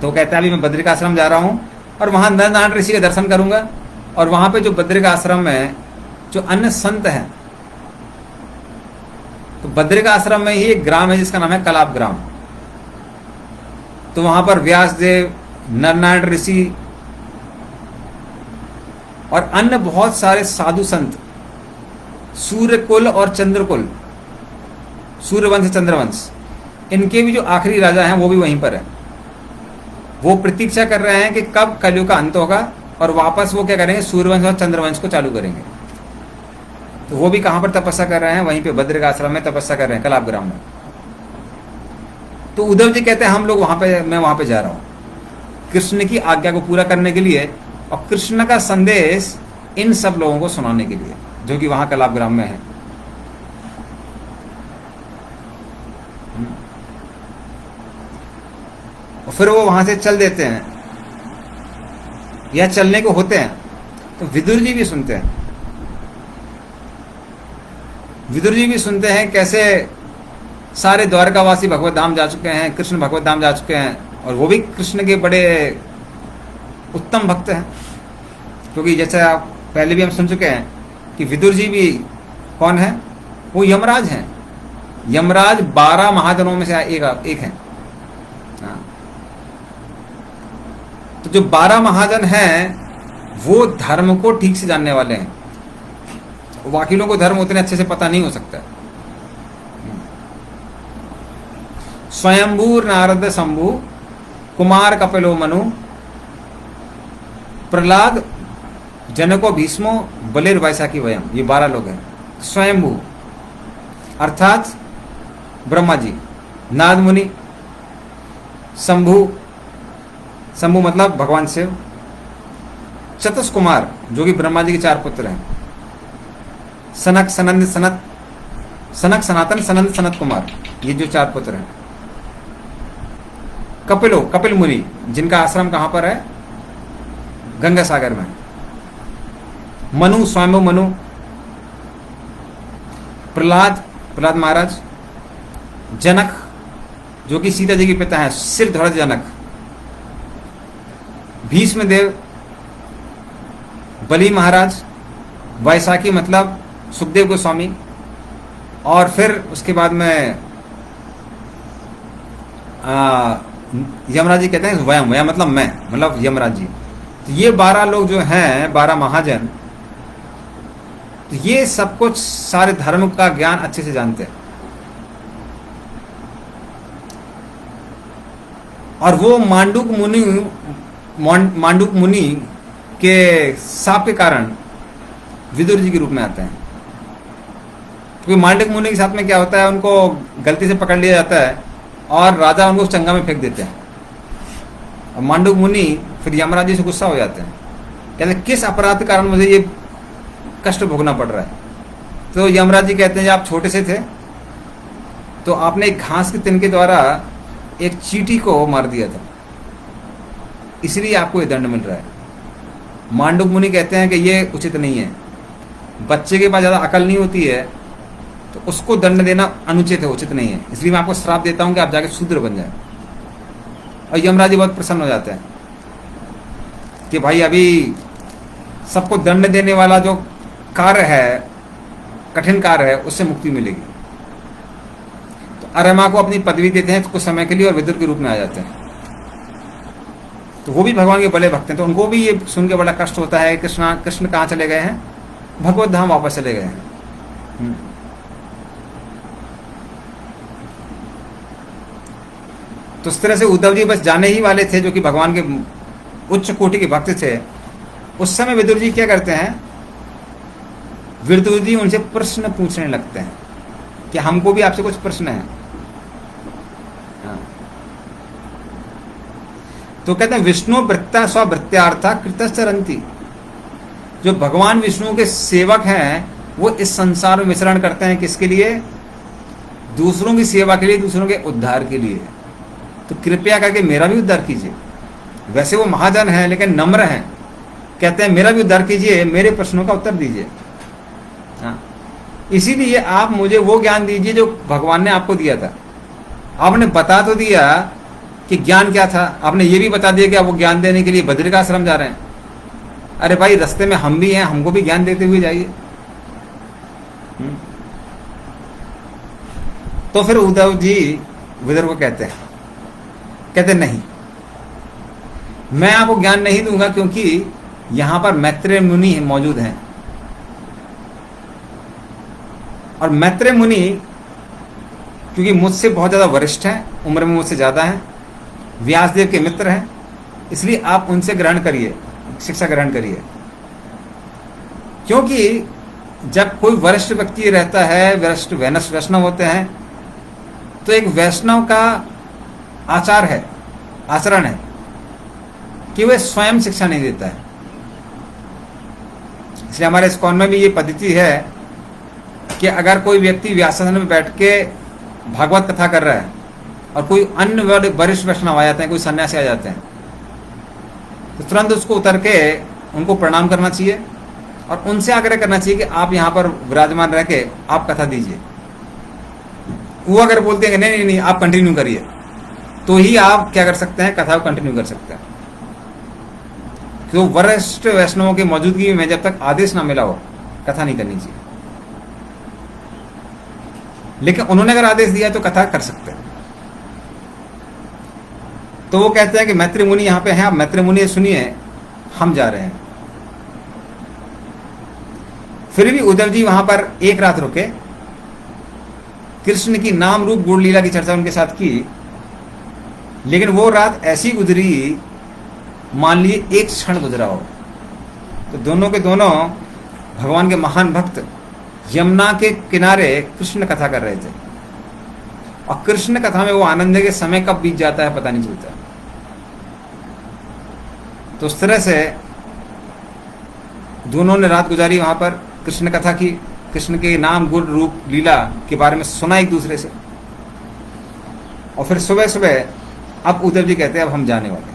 तो कहता है अभी मैं बद्रिकाश्रम जा रहा हूं और वहां नर नारायण ऋषि का दर्शन करूंगा और वहां पे जो बद्रिकाश्रम में जो अन्य संत हैं, तो बद्रिकाश्रम में ही एक ग्राम है जिसका नाम है कलाप ग्राम। तो वहां पर व्यास देव, नरनारायण ऋषि और अन्य बहुत सारे साधु संत, सूर्यकुल और चंद्रकुल, सूर्यवंश चंद्रवंश, इनके भी जो आखिरी राजा हैं वो भी वहीं पर है। वो प्रतीक्षा कर रहे हैं कि कब कलयुग का अंत होगा और वापस वो क्या करेंगे? सूर्यवंश और चंद्रवंश को चालू करेंगे। तो वो भी कहां पर तपस्या कर रहे हैं? वहीं पे बद्रिकाश्रम में तपस्या कर रहे हैं, कलाप ग्राम में। तो उद्धव जी कहते हैं हम लोग वहां पे, मैं वहां पे जा रहा हूं कृष्ण की आज्ञा को पूरा करने के लिए और कृष्ण का संदेश इन सब लोगों को सुनाने के लिए जो कि वहां कलाप ग्राम में है। और फिर वो वहां से चल देते हैं या चलने को होते हैं तो विदुर जी भी सुनते हैं। विदुर जी भी सुनते हैं कैसे सारे द्वारकावासी भगवत धाम जा चुके हैं, कृष्ण भगवत धाम जा चुके हैं और वो भी कृष्ण के बड़े उत्तम भक्त हैं। क्योंकि जैसे आप पहले भी हम सुन चुके हैं कि विदुर जी भी कौन है? वो यमराज हैं। यमराज 12 महाजनों में से एक है। तो जो 12 महाजन हैं वो धर्म को ठीक से जानने वाले हैं। वकीलों को धर्म उतने अच्छे से पता नहीं हो सकता। स्वयंभू नारद शंभु कुमार कपिलो मनु प्रहलाद जनको भीष्मो बलिर वैसाखी वयम, ये 12 लोग हैं। स्वयंभू अर्थात ब्रह्मा जी, नारद मुनि, शंभु, शंभु मतलब भगवान शिव, चतुष कुमार जो कि ब्रह्मा जी के 4 पुत्र हैं, सनक सनंद सनत, सनक सनातन सनंद सनत कुमार, ये जो 4 पुत्र हैं। कपिलो, कपिल मुनि जिनका आश्रम कहां पर है? गंगा सागर में। मनु, स्वयंभू मनु, प्रहलाद, प्रहलाद महाराज, जनक जो कि सीता जी के पिता हैं, सिरध्वज जनक, भीष्म देव, बलि महाराज, वैसाखी मतलब सुखदेव गोस्वामी, और फिर उसके बाद में यमराज जी कहते हैं वयम, वयम मतलब मैं, मतलब यमराज जी। तो ये 12 लोग जो हैं, 12 महाजन, तो ये सब कुछ सारे धर्म का ज्ञान अच्छे से जानते हैं। और वो मांडुक मुनि के शाप के कारण विदुर जी के रूप में आते हैं। क्योंकि मांडुक मुनि के साथ में क्या होता है, उनको गलती से पकड़ लिया जाता है और राजा उनको चंगा में फेंक देते हैं। और मांडुक मुनि फिर यमराज जी से गुस्सा हो जाते हैं, कहते हैं किस अपराध के कारण मुझे ये कष्ट भोगना पड़ रहा है। तो यमराज जी कहते हैं आप छोटे से थे तो आपने एक घास के तिनके द्वारा एक चींटी को मार दिया था, इसलिए आपको ये दंड मिल रहा है। मांडुक मुनि कहते हैं कि ये उचित नहीं है, बच्चे के पास ज़्यादा अकल नहीं होती है तो उसको दंड देना अनुचित है, उचित नहीं है, इसलिए मैं आपको श्राप देता हूं कि आप जाके शूद्र बन जाए। और यमराज जी बहुत प्रसन्न हो जाते हैं कि भाई अभी सबको दंड देने वाला जो कार्य है, कठिन कार्य है उससे मुक्ति मिलेगी। तो अरमा को अपनी पदवी देते हैं कुछ समय के लिए और विदुर के रूप में आ जाते हैं। तो वो भी भगवान के बड़े भक्त हैं, तो उनको भी ये सुन के बड़ा कष्ट होता है कृष्ण कहाँ चले गए हैं, भगवत धाम वापस चले गए हैं। तो इस तरह से उद्धव जी बस जाने ही वाले थे, जो कि भगवान के उच्च कोटि के भक्त थे। उस समय विदुर जी क्या करते हैं, विदुर जी उनसे प्रश्न पूछने लगते हैं कि हमको भी आपसे कुछ प्रश्न है। तो कहते हैं विष्णु वृत्ता स्ववृत्त्यार्था कृतश्चरन्ति। जो भगवान विष्णु के सेवक हैं वो इस संसार में विचरण करते हैं, किसके लिए, दूसरों की सेवा के लिए, दूसरों के उद्धार के लिए। तो कृपया करके मेरा भी उद्धार कीजिए। वैसे वो महाजन हैं लेकिन नम्र हैं, कहते हैं मेरा भी उद्धार कीजिए, मेरे प्रश्नों का उत्तर दीजिए। हाँ, इसीलिए आप मुझे वो ज्ञान दीजिए जो भगवान ने आपको दिया था। आपने बता तो दिया कि ज्ञान क्या था, आपने ये भी बता दिया कि आप वो ज्ञान देने के लिए बद्रिकाश्रम जा रहे हैं। अरे भाई, रास्ते में हम भी हैं, हमको भी ज्ञान देते हुए जाइए। तो फिर उद्धव जी विदुर को कहते नहीं, मैं आपको ज्ञान नहीं दूंगा, क्योंकि यहां पर मैत्रेय मुनि मौजूद हैं। और मैत्रेय मुनि क्योंकि मुझसे बहुत ज्यादा वरिष्ठ हैं, उम्र में मुझसे ज्यादा हैं, व्यासदेव के मित्र हैं, इसलिए आप उनसे ग्रहण करिए, शिक्षा ग्रहण करिए। क्योंकि जब कोई वरिष्ठ व्यक्ति रहता है, वरिष्ठ वैष्णव होते हैं, तो एक वैष्णव का आचार है, आचरण है कि वह स्वयं शिक्षा नहीं देता है। इसलिए हमारे इस्कॉन में भी ये पद्धति है कि अगर कोई व्यक्ति व्यासासन में बैठ के भागवत कथा कर रहा है और कोई अन्य वरिष्ठ वैष्णव आ जाते हैं, कोई सन्यासी आ जाते हैं, तो तुरंत उसको उतर के उनको प्रणाम करना चाहिए और उनसे आग्रह करना चाहिए कि आप यहाँ पर विराजमान रह के आप कथा दीजिए। वो अगर बोलते हैं कि नहीं नहीं नहीं आप कंटिन्यू करिए, तो ही आप क्या कर सकते हैं, कथा को कंटिन्यू कर सकते हैं। तो वरिष्ठ वैष्णवों की मौजूदगी में जब तक आदेश ना मिला हो, कथा नहीं करनी चाहिए। लेकिन उन्होंने अगर आदेश दिया तो कथा कर सकते हैं। तो वो कहते हैं कि मैत्रेय मुनि यहां पे हैं, आप मैत्रेय मुनि सुनिए, हम जा रहे हैं। फिर भी उद्धव जी वहां पर एक रात रुके, कृष्ण की नाम रूप गुण लीला की चर्चा उनके साथ की। लेकिन वो रात ऐसी गुजरी, मान लीजिए एक क्षण गुजरा हो। तो दोनों के दोनों भगवान के महान भक्त यमुना के किनारे कृष्ण कथा कर रहे थे, और कृष्ण कथा में वो आनंद है कि समय कब बीत जाता है पता नहीं चलता। तो उस तरह से दोनों ने रात गुजारी वहां पर, कृष्ण कथा की, कृष्ण के नाम गुण रूप लीला के बारे में सुना एक दूसरे से। और फिर सुबह सुबह अब उद्धव जी कहते हैं अब हम जाने वाले हैं।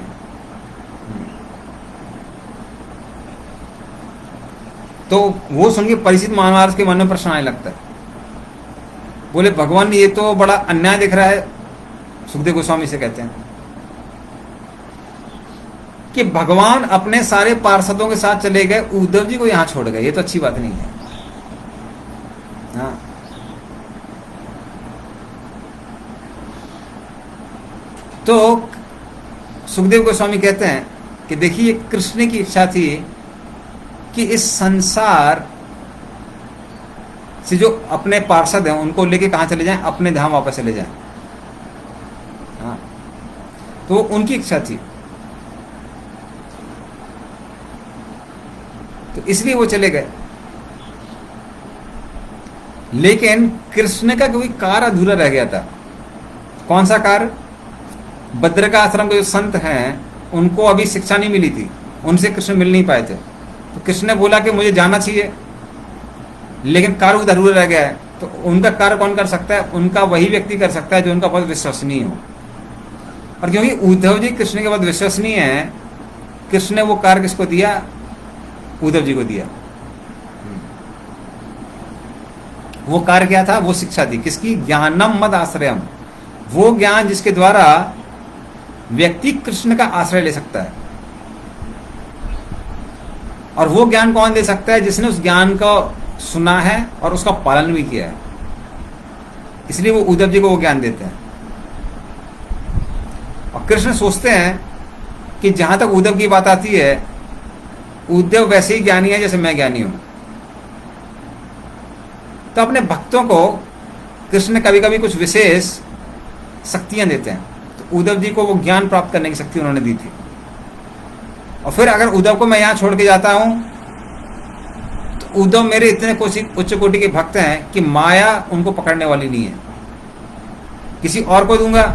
तो वो सुन के परीक्षित महाराज के मन में प्रश्न आने लगता है। बोले भगवान ये तो बड़ा अन्याय दिख रहा है। सुखदेव गोस्वामी से कहते हैं कि भगवान अपने सारे पार्षदों के साथ चले गए, उद्धव जी को यहां छोड़ गए, ये तो अच्छी बात नहीं है। हाँ, तो सुखदेव गोस्वामी कहते हैं कि देखिए कृष्ण की इच्छा थी कि इस संसार से जो अपने पार्षद हैं उनको लेके कहां चले जाएं, अपने धाम वापस चले जाएं। हाँ, तो उनकी इच्छा थी, तो इसलिए वो चले गए। लेकिन कृष्ण का कोई कार्य अधूरा रह गया था। कौन सा कार्य? बद्रिकाश्रम के जो संत हैं उनको अभी शिक्षा नहीं मिली थी, उनसे कृष्ण मिल नहीं पाए थे। तो कृष्ण ने बोला कि मुझे जाना चाहिए, लेकिन कार्य अधूरा रह गया है। तो उनका कार्य कौन कर सकता है? उनका वही व्यक्ति कर सकता है जो उनका बहुत विश्वसनीय हो। और क्योंकि उद्धव जी कृष्ण के बहुत विश्वसनीय है, कृष्ण ने वो कार्य किसको दिया? उद्धव जी को दिया। वो कार्य क्या था? वो शिक्षा थी। किसकी? ज्ञानम मद आश्रयम, वो ज्ञान जिसके द्वारा व्यक्ति कृष्ण का आश्रय ले सकता है। और वो ज्ञान कौन दे सकता है? जिसने उस ज्ञान को सुना है और उसका पालन भी किया है, इसलिए वो उद्धव जी को वो ज्ञान देते हैं। और कृष्ण सोचते हैं कि जहां तक उद्धव की बात आती है, उद्धव वैसे ही ज्ञानी है जैसे मैं ज्ञानी हूं। तो अपने भक्तों को कृष्ण कभी कभी कुछ विशेष शक्तियां देते हैं। तो उद्धव जी को वो ज्ञान प्राप्त करने की शक्ति उन्होंने दी थी। और फिर अगर उद्धव को मैं यहां छोड़ के जाता हूं, तो उद्धव मेरे इतने उच्च कोटि के भक्त हैं कि माया उनको पकड़ने वाली नहीं है। किसी और को दूंगा,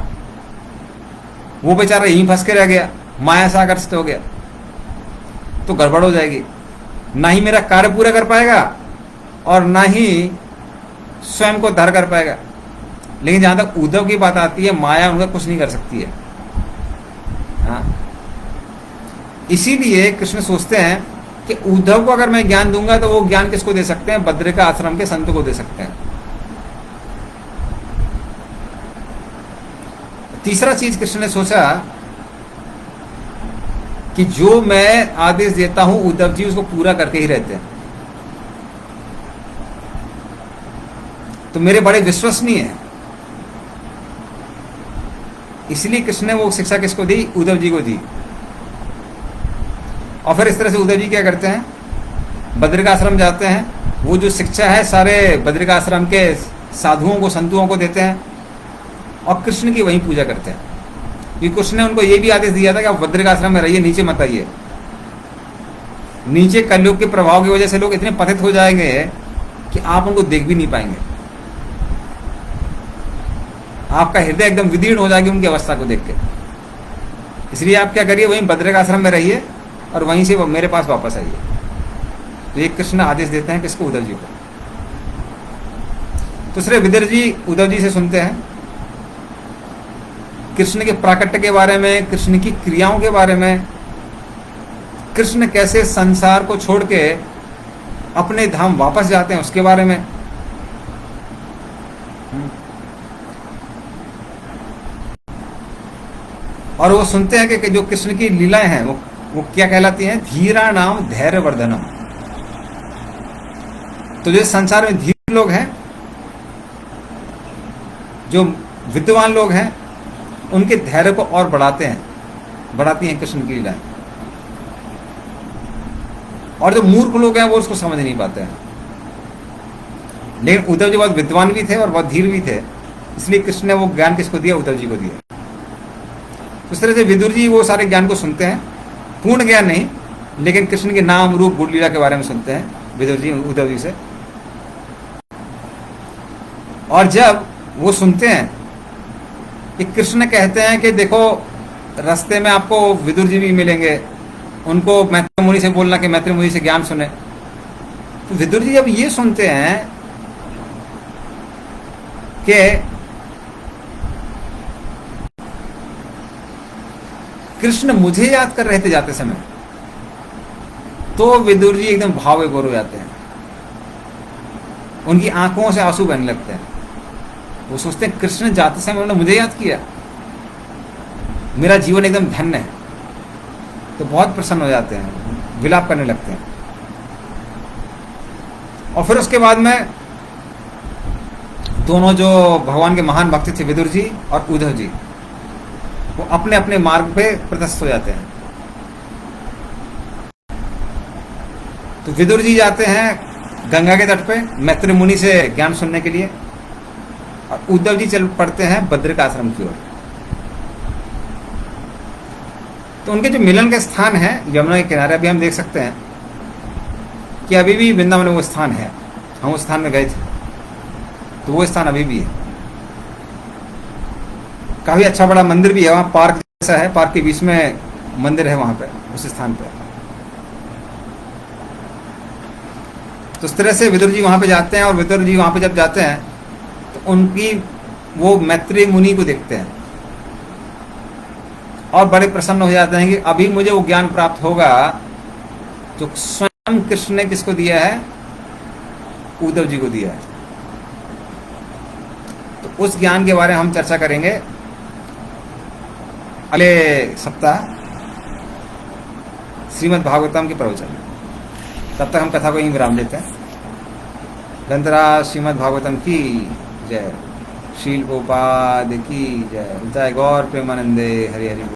वो बेचारा यहीं फंस के रह गया, माया से आकर्षित हो गया, तो गड़बड़ हो जाएगी। ना ही मेरा कार्य पूरा कर पाएगा और ना ही स्वयं को धर कर पाएगा। लेकिन जहां तक उद्धव की बात आती है, माया उनका कुछ नहीं कर सकती है। हाँ, इसीलिए कृष्ण सोचते हैं कि उद्धव को अगर मैं ज्ञान दूंगा तो वो ज्ञान किसको दे सकते हैं? बद्रिका आश्रम के संत को दे सकते हैं। तीसरा चीज कृष्ण ने सोचा कि जो मैं आदेश देता हूं उद्धव जी उसको पूरा करके ही रहते हैं, तो मेरे बड़े विश्वसनीय हैं। इसलिए कृष्ण ने वो शिक्षा किसको दी? उद्धव जी को दी। और फिर इस तरह से उद्धव जी क्या करते हैं? बद्रिकाश्रम जाते हैं, वो जो शिक्षा है सारे बद्रिकाश्रम के साधुओं को, संतुओं को देते हैं और कृष्ण की वहीं पूजा करते हैं। क्योंकि कृष्ण ने उनको ये भी आदेश दिया था कि आप बद्रिकाश्रम में रहिए, नीचे मत आइए। नीचे कलयुग के प्रभाव की वजह से लोग इतने पतित हो जाएंगे कि आप उनको देख भी नहीं पाएंगे। आपका हृदय एकदम विदीर्ण हो जाएगी उनकी अवस्था को देख के। इसलिए आप क्या करिए, वहीं बद्रिकाश्रम में रहिए और वहीं से मेरे पास वापस आइए। तो ये कृष्ण आदेश देते हैं किसको? उद्धव जी को। दूसरे विदुर जी उद्धव जी से सुनते हैं कृष्ण के प्राकट्य के बारे में, कृष्ण की क्रियाओं के बारे में, कृष्ण कैसे संसार को छोड़ के अपने धाम वापस जाते हैं उसके बारे में। और वो सुनते हैं कि जो कृष्ण की लीलाएं हैं वो क्या कहलाती हैं? धीरा नाम धैर्य वर्धनम। तो जो संसार में धीर लोग हैं, जो विद्वान लोग हैं, उनके धैर्य को और बढ़ाती हैं कृष्ण की लीलाएं। और जो मूर्ख लोग हैं वो उसको समझ नहीं पाते हैं। लेकिन उद्धव जी बहुत विद्वान भी थे और बहुत धीर भी थे, इसलिए कृष्ण ने वो ज्ञान किसको दिया? उद्धव जी को दिया। उस तरह से विदुर जी वो सारे ज्ञान को सुनते हैं, पूर्ण ज्ञान नहीं, लेकिन कृष्ण के नाम, रूप, गुण, लीला के बारे में सुनते हैं विदुर जी उद्धव जी से। और जब वो सुनते हैं कि कृष्ण कहते हैं कि देखो रास्ते में आपको विदुर जी भी मिलेंगे, उनको मैत्री मुनि से बोलना कि मैत्री मुनि से ज्ञान सुने। तो विदुर जी जब ये सुनते हैं कि कृष्ण मुझे याद कर रहे थे जाते समय, तो विदुर जी एकदम भाव विभोर हो जाते हैं। उनकी आंखों से आंसू बहने लगते हैं। वो सोचते हैं कृष्ण जाते समय उन्होंने मुझे याद किया, मेरा जीवन एकदम धन्य है। तो बहुत प्रसन्न हो जाते हैं, विलाप करने लगते हैं। और फिर उसके बाद में दोनों जो भगवान के महान भक्त थे, विदुर जी और उद्धव जी, वो अपने अपने मार्ग पे प्रशस्त हो जाते हैं। तो विदुर जी जाते हैं गंगा के तट पे मैत्री मुनि से ज्ञान सुनने के लिए, और उद्धव जी चल पड़ते हैं बद्रिका आश्रम की ओर। तो उनके जो मिलन के स्थान है यमुना के किनारे, अभी हम देख सकते हैं कि अभी भी वृंदावन में वो स्थान है। हम उस स्थान में गए थे, तो वो स्थान अभी भी है। काफी अच्छा बड़ा मंदिर भी है वहाँ, पार्क जैसा है, पार्क के बीच में मंदिर है वहाँ पे, उस स्थान पे। तो इस तरह से विदुर जी वहाँ पे जाते हैं, और विदुर जी वहाँ पे जब जाते हैं तो उनकी वो मैत्री मुनि को देखते हैं और बड़े प्रसन्न हो जाते हैं कि अभी मुझे वो ज्ञान प्राप्त होगा जो स्वयं कृष्ण ने किसको दिया है? उद्धव जी को दिया है। तो उस ज्ञान के बारे में हम चर्चा करेंगे अगले सप्ताह श्रीमद् भागवतम के प्रवचन में। तब तक हम कथा को यहीं विराम देते हैं। ग्रंथराज श्रीमद् भागवतम की जय। शील गोपाद की जय। जय गौर प्रेमानंदे। हरि हरि बोल।